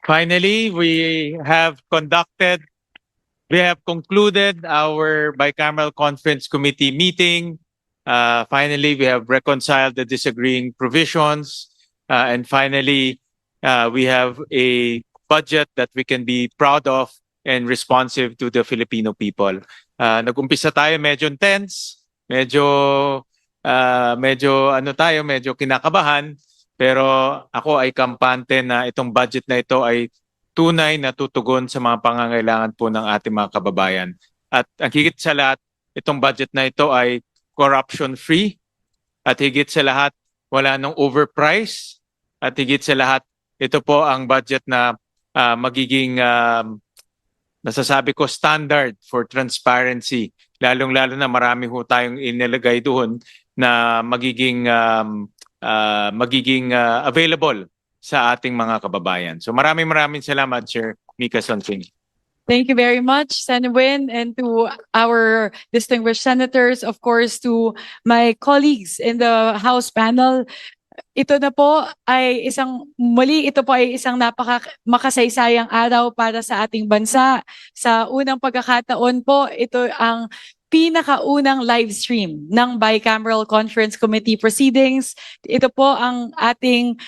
Finally, we have concluded our bicameral conference committee meeting. Finally, we have reconciled the disagreeing provisions. And finally, we have a budget that we can be proud of and responsive to the Filipino people. Nag-umpisa tayo medyo tense, medyo kinakabahan, pero ako ay kampante na itong budget na ito ay tunay na tutugon sa mga pangangailangan po ng ating mga kababayan. At ang higit sa lahat, itong budget na ito ay corruption-free at higit sa lahat, wala nang overprice at higit sa lahat, ito po ang budget na magiging nasasabi ko standard for transparency. Lalong-lalo na marami ho tayong inilagay doon na magiging available sa ating mga kababayan. So maraming salamat, Chair Mika Sonfing. Thank you very much, Sen. Win, and to our distinguished senators, of course, to my colleagues in the House panel. Ito po ay isang makasaysayang araw para sa ating bansa. Sa unang pagkakataon po, ito ang pinakaunang live stream ng Bicameral Conference Committee proceedings. Ito po ang ating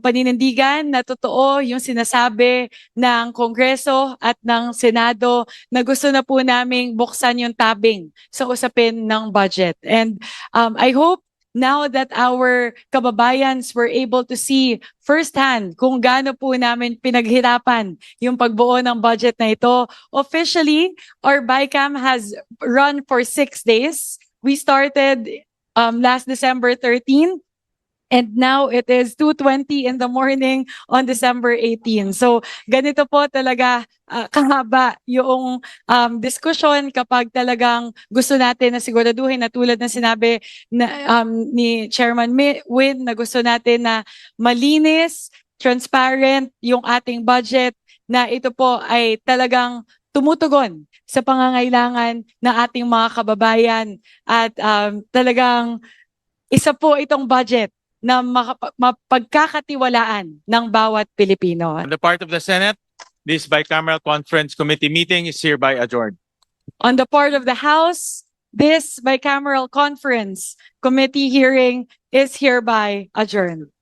paninindigan na totoo yung sinasabi ng Kongreso at ng Senado na gusto na po naming buksan yung tabing sa usapin ng budget. And I hope now that our kababayans were able to see firsthand kung gaano po namin pinaghirapan yung pagbuo ng budget na ito. Officially, our BICAM has run for 6 days. We started last December 13. And now it is 2:20 in the morning on December 18. So ganito po talaga kahaba yung diskusyon kapag talagang gusto natin na siguraduhin na tulad na sinabi na, ni Chairman Win na gusto natin na malinis, transparent yung ating budget na ito po ay talagang tumutugon sa pangangailangan ng ating mga kababayan at talagang isa po itong budget na mapagkakatiwalaan ng bawat Pilipino. On the part of the Senate, this bicameral conference committee meeting is hereby adjourned. On the part of the House, this bicameral conference committee hearing is hereby adjourned.